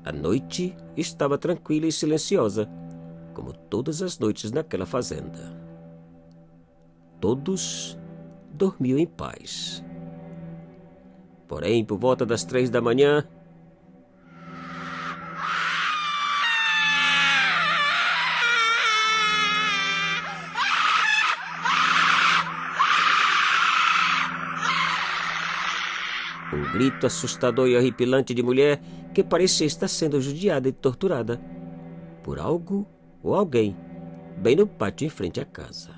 A noite estava tranquila e silenciosa, como todas as noites naquela fazenda. Todos dormiam em paz. Porém, por volta das 3 da manhã, um grito assustador e horripilante de mulher que parecia estar sendo judiada e torturada por algo ou alguém bem no pátio em frente à casa.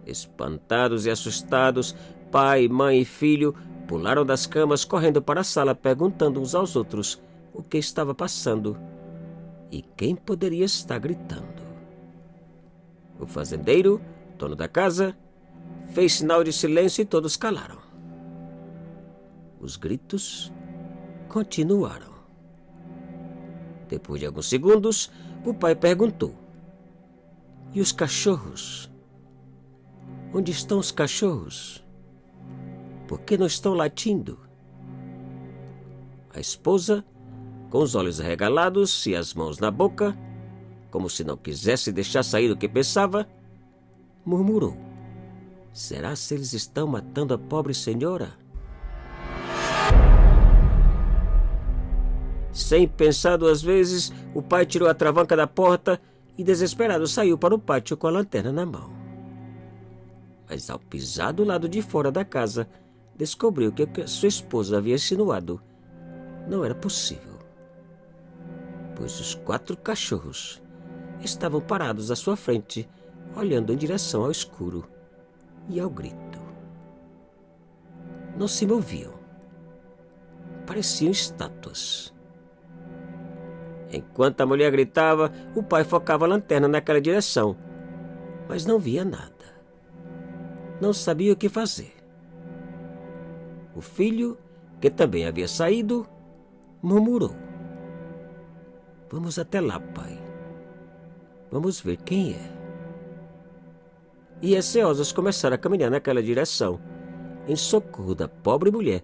Espantados e assustados, pai, mãe e filho pularam das camas correndo para a sala, perguntando uns aos outros o que estava passando e quem poderia estar gritando. O fazendeiro, dono da casa, fez sinal de silêncio e todos calaram. Os gritos continuaram. Depois de alguns segundos, o pai perguntou: "E os cachorros? Onde estão os cachorros? Por que não estão latindo?" A esposa, com os olhos arregalados e as mãos na boca, como se não quisesse deixar sair o que pensava, murmurou: "Será se eles estão matando a pobre senhora?" Sem pensar 2 vezes, o pai tirou a travanca da porta e, desesperado, saiu para o pátio com a lanterna na mão. Mas ao pisar do lado de fora da casa, descobriu que o que sua esposa havia insinuado não era possível, pois os 4 cachorros estavam parados à sua frente, olhando em direção ao escuro e ao grito. Não se moviam. Pareciam estátuas. Enquanto a mulher gritava, o pai focava a lanterna naquela direção, mas não via nada. Não sabia o que fazer. O filho, que também havia saído, murmurou: "Vamos até lá, pai. Vamos ver quem é." E receosos começaram a caminhar naquela direção, em socorro da pobre mulher,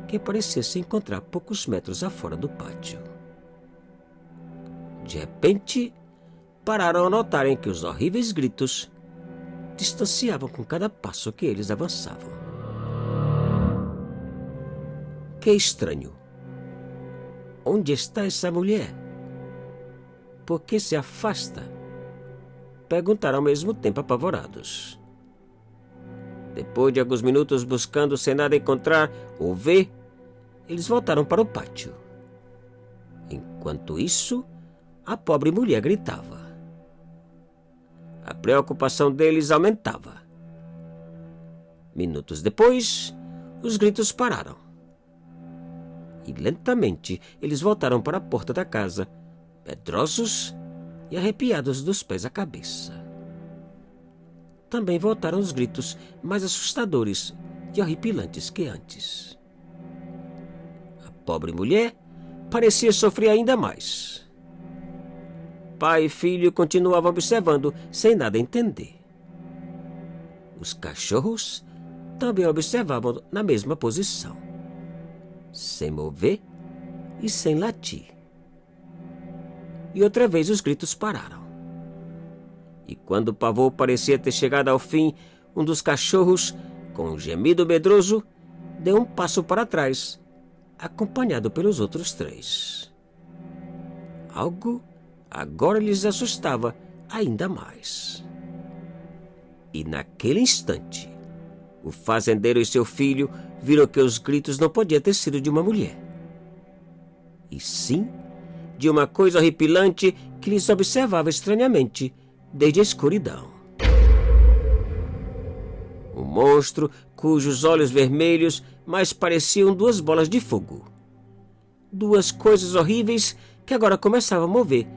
que parecia se encontrar a poucos metros afora do pátio. De repente, pararam ao notarem que os horríveis gritos distanciavam com cada passo que eles avançavam. Que estranho! Onde está essa mulher? Por que se afasta? Perguntaram ao mesmo tempo, apavorados. Depois de alguns minutos buscando sem nada encontrar ou ver, eles voltaram para o pátio. Enquanto isso, a pobre mulher gritava. A preocupação deles aumentava. Minutos depois, os gritos pararam. E lentamente eles voltaram para a porta da casa, medrosos e arrepiados dos pés à cabeça. Também voltaram os gritos mais assustadores e horripilantes que antes. A pobre mulher parecia sofrer ainda mais. Pai e filho continuavam observando, sem nada entender. Os cachorros também observavam na mesma posição, sem mover e sem latir. E outra vez os gritos pararam. E quando o pavor parecia ter chegado ao fim, um dos cachorros, com um gemido medroso, deu um passo para trás, acompanhado pelos outros 3. Algo agora lhes assustava ainda mais. E naquele instante, o fazendeiro e seu filho viram que os gritos não podiam ter sido de uma mulher, e sim de uma coisa horripilante que lhes observava estranhamente desde a escuridão. Um monstro cujos olhos vermelhos mais pareciam 2 bolas de fogo. 2 coisas horríveis que agora começavam a mover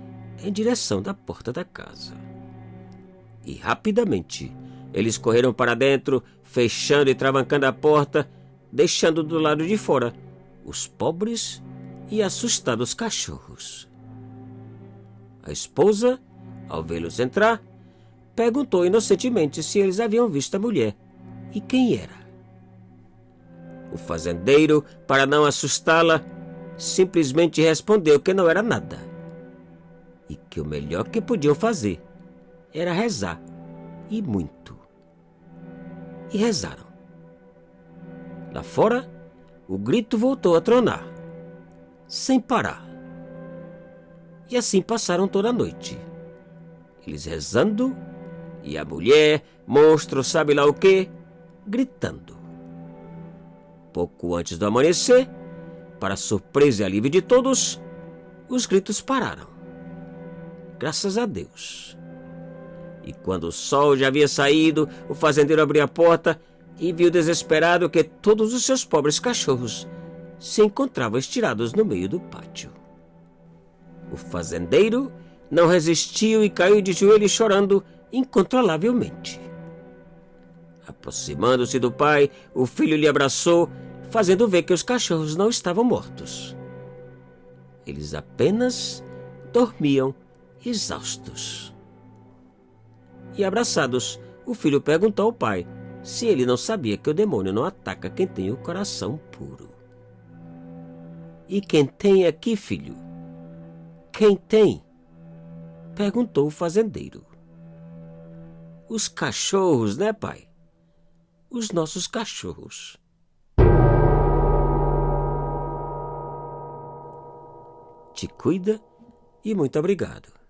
em direção da porta da casa. E rapidamente eles correram para dentro, fechando e travancando a porta, deixando do lado de fora os pobres e assustados cachorros. A esposa, ao vê-los entrar, perguntou inocentemente se eles haviam visto a mulher e quem era. O fazendeiro, para não assustá-la, simplesmente respondeu que não era nada e que o melhor que podiam fazer era rezar, e muito. E rezaram. Lá fora, o grito voltou a tronar, sem parar. E assim passaram toda a noite, eles rezando e a mulher, monstro sabe lá o quê, gritando. Pouco antes do amanhecer, para surpresa e alívio de todos, os gritos pararam. Graças a Deus. E quando o sol já havia saído, o fazendeiro abriu a porta e viu desesperado que todos os seus pobres cachorros se encontravam estirados no meio do pátio. O fazendeiro não resistiu e caiu de joelhos chorando incontrolavelmente. Aproximando-se do pai, o filho lhe abraçou, fazendo ver que os cachorros não estavam mortos. Eles apenas dormiam exaustos. E abraçados, o filho perguntou ao pai se ele não sabia que o demônio não ataca quem tem o coração puro. E quem tem aqui, filho? Quem tem? Perguntou o fazendeiro. Os cachorros, né, pai? Os nossos cachorros. Te cuida e muito obrigado.